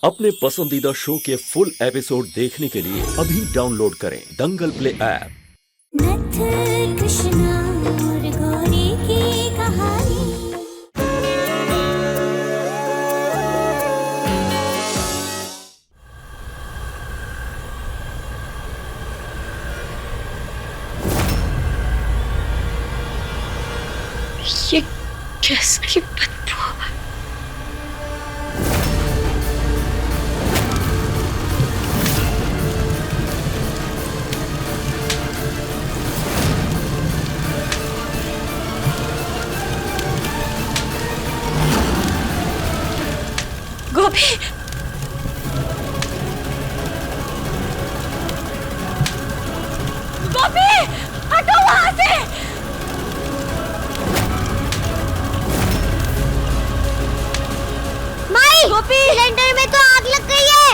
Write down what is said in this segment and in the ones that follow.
अपने पसंदीदा शो के फुल एपिसोड देखने के लिए अभी डाउनलोड करें दंगल प्ले ऐप। नथ कृष्णा और गौरी की कहानी। ये गैस की बदबू। गोभी, गोभी, हटो वहां से। माई, गोपी, सिलेंडर में तो आग लग गई है।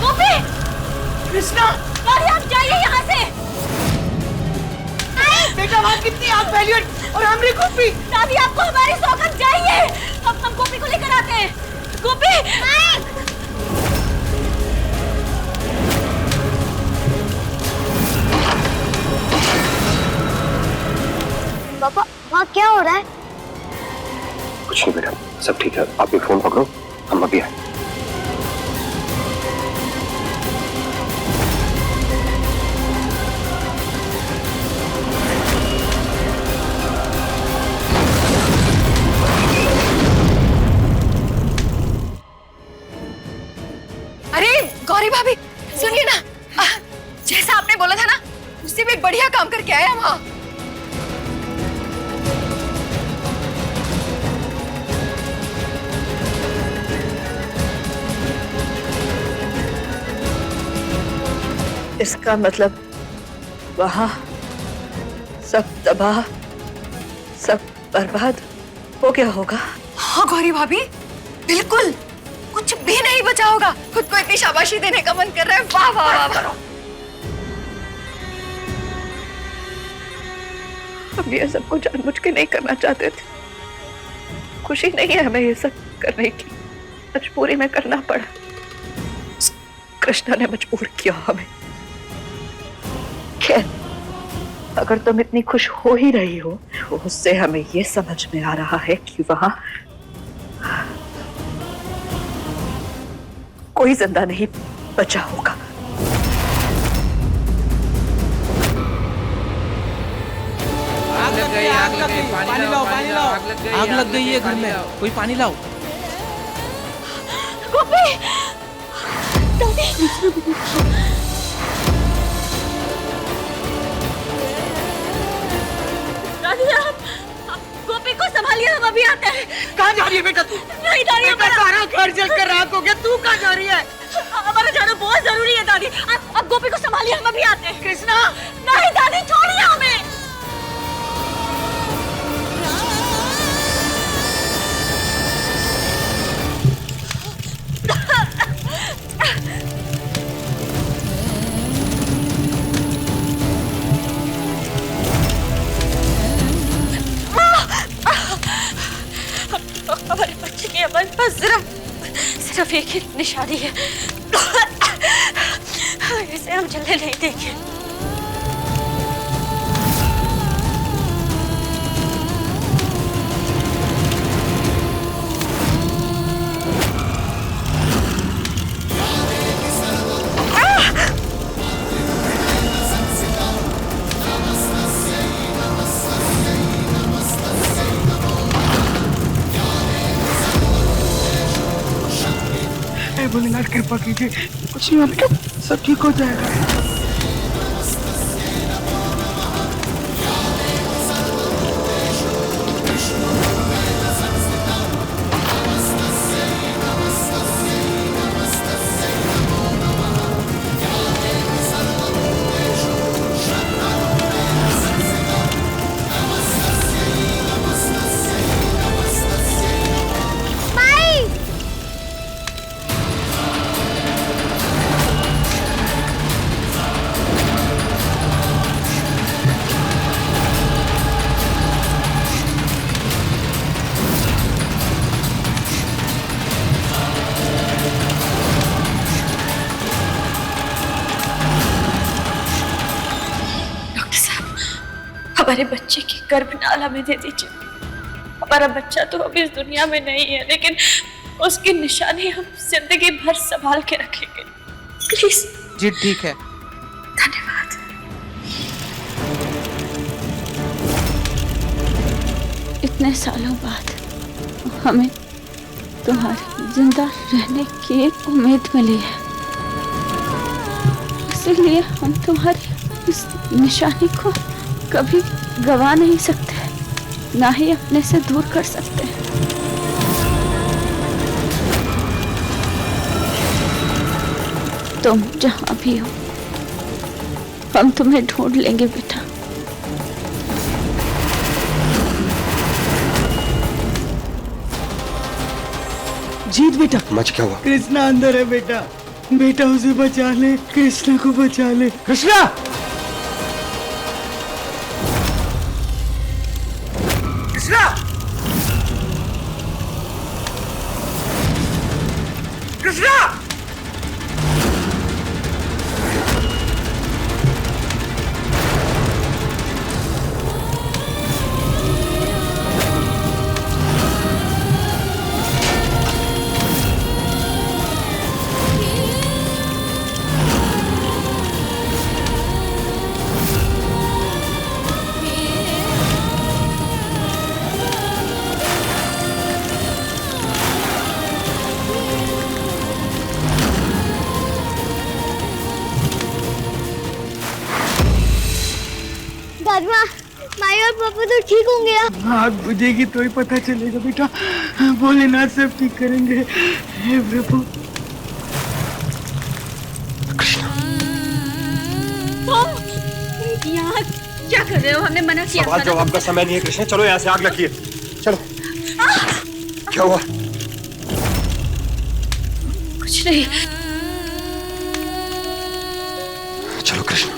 गोभी, कृष्णा, अरे आप जाइए यहाँ से। बेटा वहाँ कितनी आग फैली और हमने गोपी। दादी, आपको हमारी सौगंध चाहिए। अब हम गोपी को लेकर आते हैं। गोपी, पापा, वहाँ क्या हो रहा है? कुछ नहीं बेटा, सब ठीक है। आप भी फोन पकड़ो, हम अभी आए। अरे गौरी भाभी, सुनिए ना, जैसा आपने बोला था ना, उससे भी बढ़िया काम करके आया वहाँ। इसका मतलब वहाँ सब तबाह, सब बर्बाद हो गया होगा। हाँ गौरी भाभी, बिल्कुल कुछ भी नहीं बचा होगा। खुद को इतनी शाबाशी देने का मन कर रहा है। वाह वाह वाह वाह। हम ये सब कुछ जानबूझ के नहीं करना चाहते थे। खुशी नहीं है हमें ये सब करने की, मजबूरी में करना पड़ा। कृष्णा ने मजबूर किया हमें। खैर, अगर तुम इतनी खुश हो ही रही हो तो उससे हमें ये समझ में आ रहा है कि वहां कोई जिंदा नहीं बचा होगा। आग लग गई, पानी लाओ, आग लग गई है घर में, कोई पानी लाओ। गोपी, दादी, आप गोपी को संभालिए, हम अभी आते हैं। कहाँ जा रही है बेटा तू? नहीं दादी, सारा घर जलकर राख हो गया, तू कहाँ जा रही है? हमारा जाना बहुत जरूरी है दादी। आप गोपी को संभालिए, हम अभी आते हैं। कृष्णा, नहीं दादी, छोड़िए हमें। हमारे बच्चे के हमारे पास सिर्फ एक ही निशानी है। इसे हम जलने नहीं देंगे। भोलेनाथ कृपा कीजिए, कुछ नहीं होगा, सब ठीक हो जाएगा। हमारे बच्चे की गर्भनाला में दे दीजिए। हमारा बच्चा तो अब इस दुनिया में नहीं है, लेकिन उसकी निशानी हम जिंदगी भर संभाल के रखेंगे। प्लीज। जी ठीक है। धन्यवाद। इतने सालों बाद हमें तुम्हारे जिंदा रहने की एक उम्मीद मिली है, इसीलिए हम तुम्हारी इस निशानी को कभी गवा नहीं सकते, ना ही अपने से दूर कर सकते। तुम जहां भी हो हम तुम्हें ढूंढ लेंगे बेटा। जीत बेटा। मच क्या हुआ? कृष्णा अंदर है बेटा, बेटा उसे बचा ले, कृष्णा को बचा ले। कृष्णा! कृष्णा! कृष्णा! दादमा, माई और पापा तो ठीक होंगे। आग बुझेगी तो ही पता चलेगा बेटा। भोलेनाथ सब ठीक करेंगे। हे प्रभु। यहाँ क्या कर रहे हो? हमने मना किया था। सवाल जवाब का समय नहीं है कृष्णा, चलो यहाँ से आग लगी है। चलो। क्या हुआ? कुछ नहीं। चलो कृष्णा।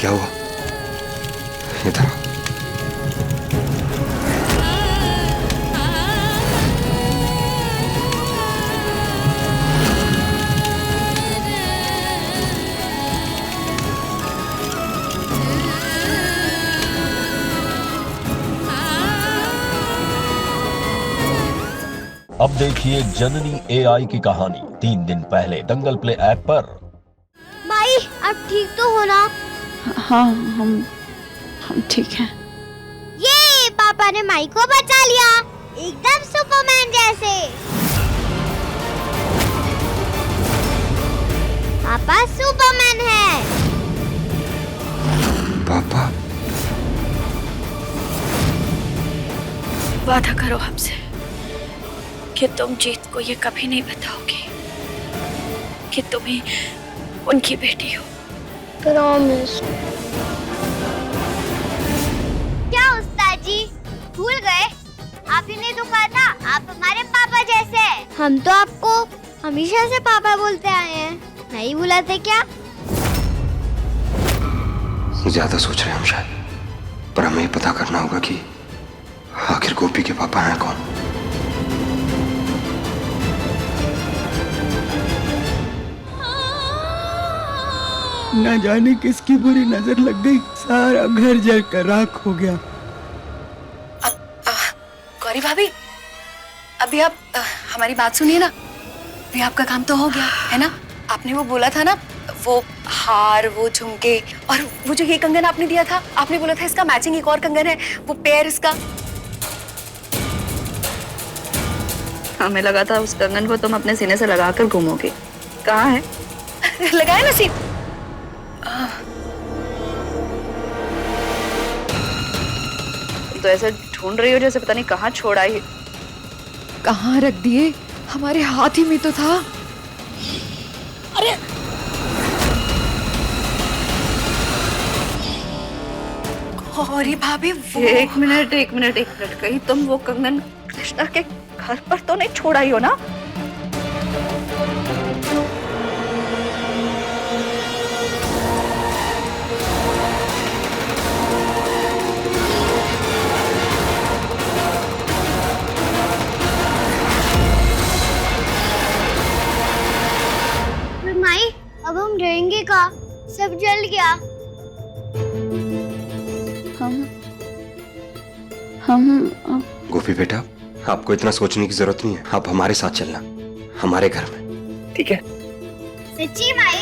क्या हुआ? इधर आओ। अब देखिए जननी AI की कहानी 3 दिन पहले दंगल प्ले ऐप पर। माई, आप ठीक तो हो ना? हाँ, हम ठीक हैं। ये पापा ने माई को बचा लिया, एकदम सुपरमैन जैसे। पापा सुपरमैन है। पापा? वादा करो हमसे कि तुम जीत को ये कभी नहीं बताओगे कि तुम ही उनकी बेटी हो। प्रॉमिस। क्या उस्ताद जी, भूल गए? आप ही ने तो कहा था आप हमारे पापा जैसे हैं। हम तो आपको हमेशा से पापा बोलते आए हैं, नहीं बुलाते क्या? ज्यादा सोच रहे हैं हम शायद, पर हमें पता करना होगा कि आखिर गोपी के पापा हैं कौन। न जाने किसकी बुरी नजर लग गई, सारा घर जलकर राख हो गया। गौरी भाभी, अभी आप हमारी बात सुनिए ना। अभी आपका काम तो हो गया है ना? आपने वो बोला था ना, वो हार, वो झुमके और वो जो ये कंगन आपने दिया था, आपने बोला था इसका मैचिंग एक और कंगन है, वो पेयर इसका। हमें लगा था उस कंगन को तुम अपने सीने से लगाकर घूमोगे। कहाँ है? लगाया ना सीन। तो ऐसे ढूंढ रही हो जैसे पता नहीं कहाँ छोड़ आई। कहाँ रख दिए? हमारे हाथ ही में तो था। अरे गौरी भाभी, वो एक मिनट, कहीं तुम वो कंगन कृष्णा के घर पर तो नहीं छोड़ आई हो ना? अब हम रहेंगे कहाँ? सब जल गया। हम गोपी बेटा, आपको इतना सोचने की जरूरत नहीं है। आप हमारे साथ चलना, हमारे घर में, ठीक है? सच्ची माई?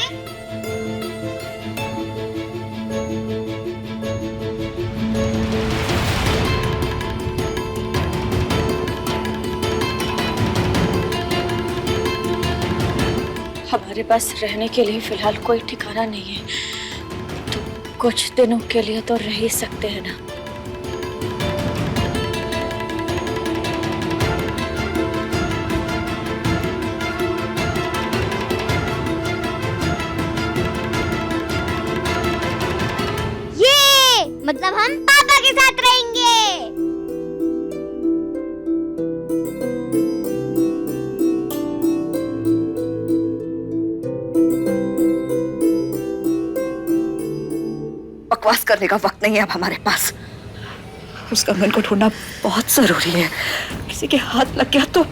हमारे पास रहने के लिए फिलहाल कोई ठिकाना नहीं है, तो कुछ दिनों के लिए तो रह ही सकते हैं ना। मतलब हम पापा के साथ रहेंगे। बकवास करने का वक्त नहीं है अब हमारे पास। उस कंगन को ढूंढना बहुत जरूरी है। किसी के हाथ लग गया तो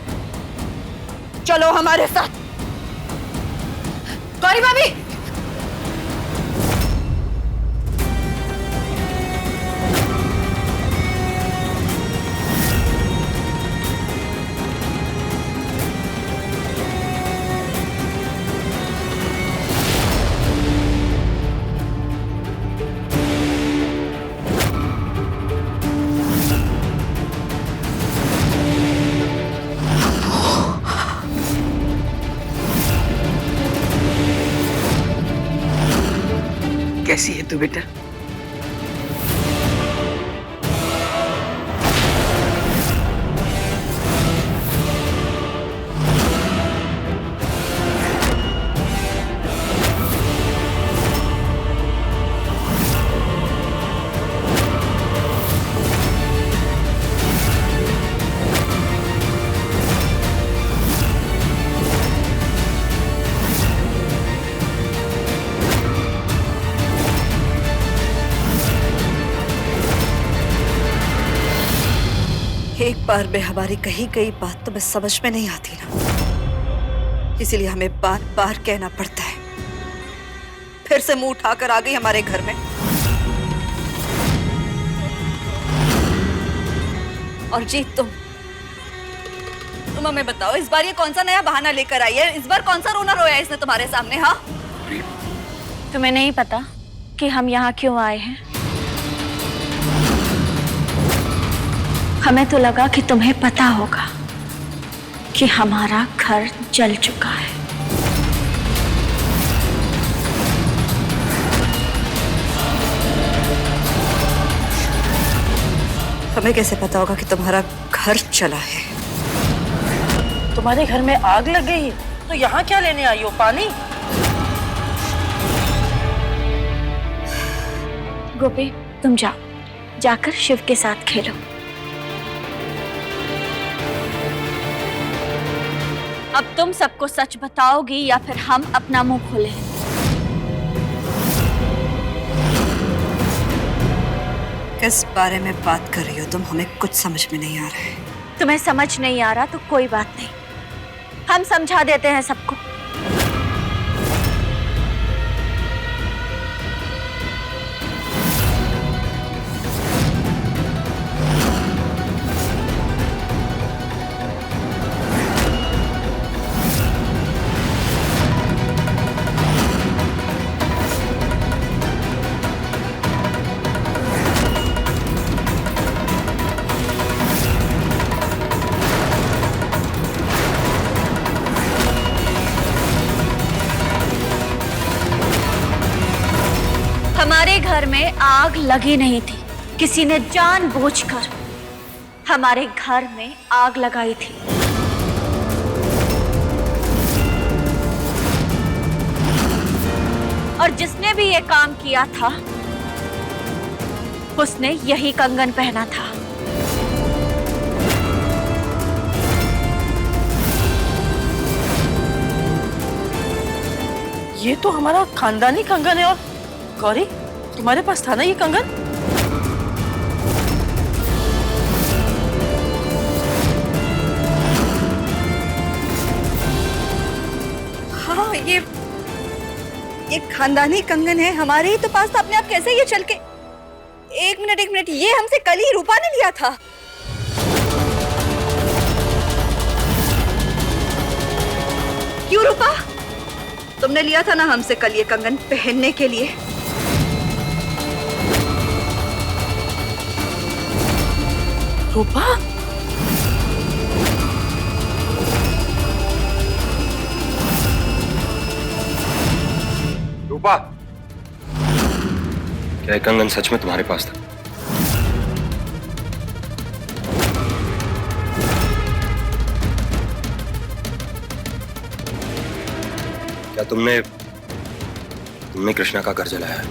चलो हमारे साथ। गौरी भाभी, कैसी है तू बेटा? एक बार में हमारी कही गई बात तो मैं समझ में नहीं आती ना, इसीलिए हमें बार बार कहना पड़ता है। फिर से मुंह उठाकर आ गई हमारे घर में। और जीत, तुम हमें बताओ, इस बार ये कौन सा नया बहाना लेकर आई है? इस बार कौन सा रोना रोया इसने तुम्हारे सामने? हाँ, तुम्हें नहीं पता कि हम यहाँ क्यों आए हैं? हमें तो लगा कि तुम्हें पता होगा कि हमारा घर जल चुका है। हमें कैसे पता होगा कि तुम्हारा घर चला है? तुम्हारे घर में आग लग गई है तो यहाँ क्या लेने आई हो? पानी? गोपी, तुम जाकर शिव के साथ खेलो। अब तुम सबको सच बताओगी या फिर हम अपना मुंह खोलें? किस बारे में बात कर रही हो तुम? हमें कुछ समझ में नहीं आ रहा है। तुम्हें समझ नहीं आ रहा तो कोई बात नहीं, हम समझा देते हैं सबको। हमारे घर में आग लगी नहीं थी, किसी ने जानबूझकर हमारे घर में आग लगाई थी। और जिसने भी ये काम किया था उसने यही कंगन पहना था। ये तो हमारा खानदानी कंगन है। और गौरी, तुम्हारे पास था ना ये कंगन? हाँ, ये खानदानी कंगन है, हमारे ही तो पास था, अपने आप कैसे ये चल के? एक मिनट, ये हमसे कल ही रूपा ने लिया था। क्यों रूपा, तुमने लिया था ना हमसे कल ये कंगन पहनने के लिए? रूपा, रूपा, क्या ये कंगन सच में तुम्हारे पास था? क्या तुमने कृष्णा का घर जलाया है?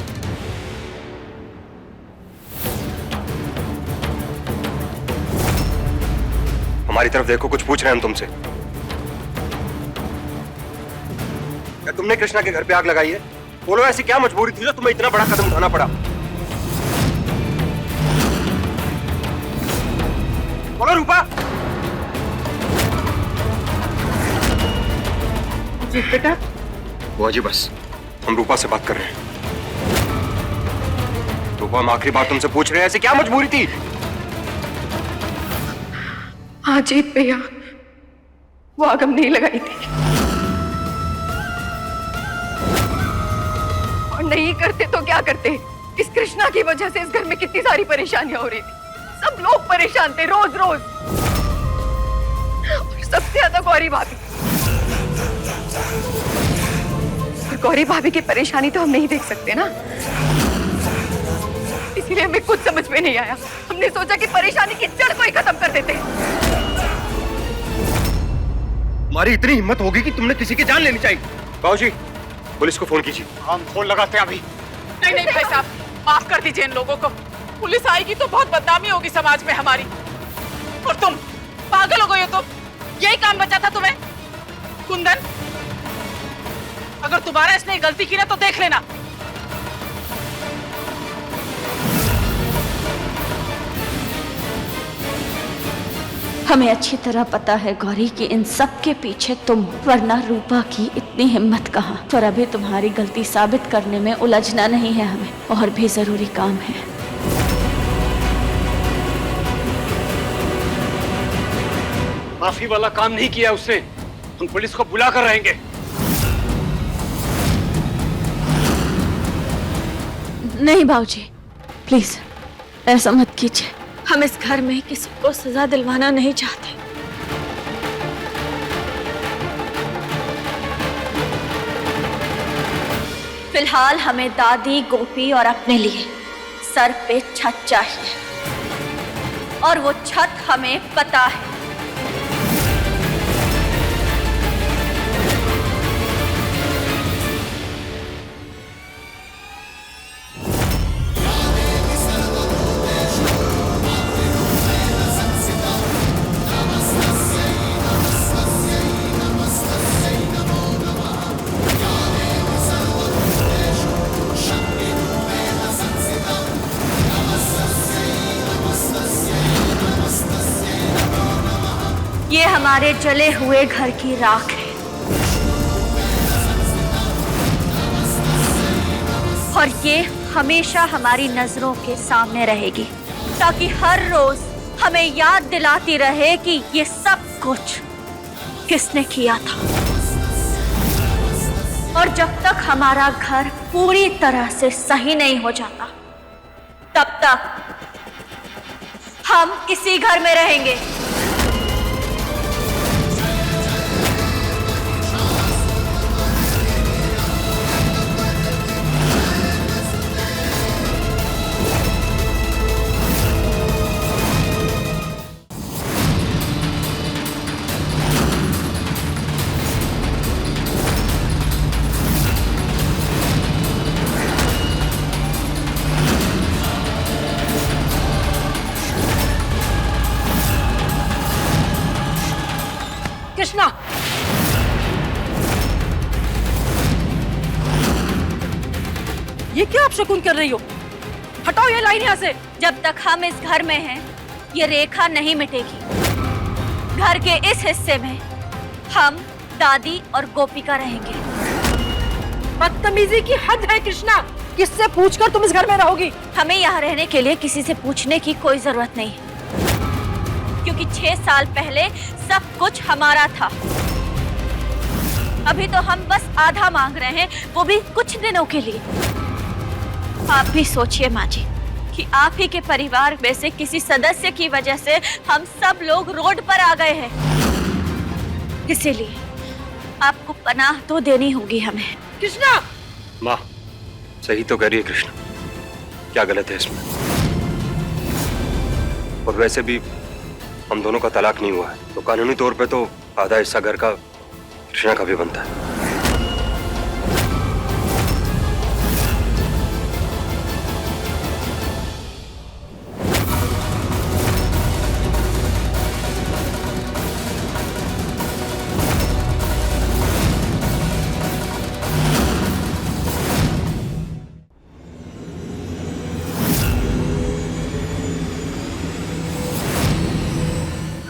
हमारी तरफ देखो, कुछ पूछ रहे हैं हम तुमसे। क्या तुमने कृष्णा के घर पे आग लगाई है? बोलो, ऐसी क्या मजबूरी थी जो तुम्हें इतना बड़ा कदम उठाना पड़ा? बोलो रूपा। जी बेटा। बुआ जी बस, हम रूपा से बात कर रहे हैं। रूपा, हम आखिरी बार तुमसे पूछ रहे हैं, ऐसी क्या मजबूरी थी? हाँ जीत भैया, वो आग हम नहीं लगाई थी, और नहीं करते तो क्या करते? इस कृष्णा की वजह से इस घर में कितनी सारी परेशानियां हो रही थी, सब लोग परेशान थे रोज रोज, और सबसे ज्यादा गौरी भाभी। और गौरी भाभी की परेशानी तो हम नहीं देख सकते ना, इसीलिए हमें कुछ समझ में नहीं आया। हमने सोचा कि परेशानी की जड़ को ही खत्म कर देते। तुम्हारी इतनी हिम्मत होगी कि तुमने किसी की जान लेनी चाहिए। बाबूजी, पुलिस को फोन कीजिए। हम फोन लगाते हैं अभी। नहीं भाई साहब, माफ कर दीजिए इन लोगों को। पुलिस आएगी तो बहुत बदनामी होगी समाज में हमारी। और तुम पागल हो गई हो, तुम यही काम बचा था तुम्हें? कुंदन, अगर तुम्हारा इसने गलती की ना तो देख लेना। हमें अच्छी तरह पता है गौरी कि इन सब के पीछे तुम, वरना रूपा की इतनी हिम्मत कहाँ। पर अभी तुम्हारी गलती साबित करने में उलझना नहीं है, हमें और भी जरूरी काम है। माफी वाला काम नहीं किया उसने, हम पुलिस को बुला कर रहेंगे। नहीं बाबूजी, प्लीज ऐसा मत कीजिए। हम इस घर में किसी को सजा दिलवाना नहीं चाहते। फिलहाल हमें दादी, गोपी और अपने लिए सर पे छत चाहिए, और वो छत हमें पता है। ये हमारे जले हुए घर की राख है, और ये हमेशा हमारी नजरों के सामने रहेगी, ताकि हर रोज हमें याद दिलाती रहे कि ये सब कुछ किसने किया था। और जब तक हमारा घर पूरी तरह से सही नहीं हो जाता, तब तक हम इसी घर में रहेंगे। कृष्णा, ये क्या आप शकुन कर रही हो? हटाओ ये लाइन यहाँ से। जब तक हम इस घर में हैं, ये रेखा नहीं मिटेगी। घर के इस हिस्से में हम, दादी और गोपिका रहेंगे। बदतमीजी की हद है कृष्णा। किससे पूछकर तुम इस घर में रहोगी? हमें यहाँ रहने के लिए किसी से पूछने की कोई जरूरत नहीं, क्योंकि 6 साल पहले सब कुछ हमारा था। अभी तो हम बस आधा मांग रहे हैं, वो भी कुछ दिनों के लिए। आप भी सोचिए माँ जी कि आप ही के परिवार में से किसी सदस्य की वजह से हम सब लोग रोड पर आ गए हैं। इसीलिए आपको पनाह तो देनी होगी हमें। कृष्णा! माँ सही तो कह रही है कृष्णा, क्या गलत है इसमें? और वैसे भी हम दोनों का तलाक नहीं हुआ है, तो कानूनी तौर पे तो आधा हिस्सा घर का कृष्णा का भी बनता है।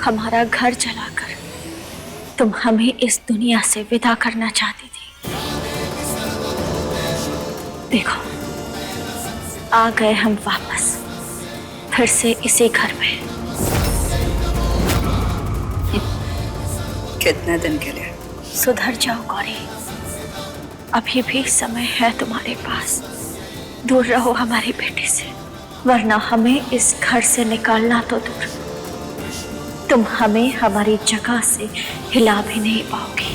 हमारा घर जलाकर तुम हमें इस दुनिया से विदा करना चाहती थी। देखो आ गए हम वापस, फिर से इसी घर में। कितने दिन के लिए? सुधर जाओ गौरी, अभी भी समय है तुम्हारे पास। दूर रहो हमारी बेटी से, वरना हमें इस घर से निकालना तो दूर, तुम हमें हमारी जगह से हिला भी नहीं पाओगी।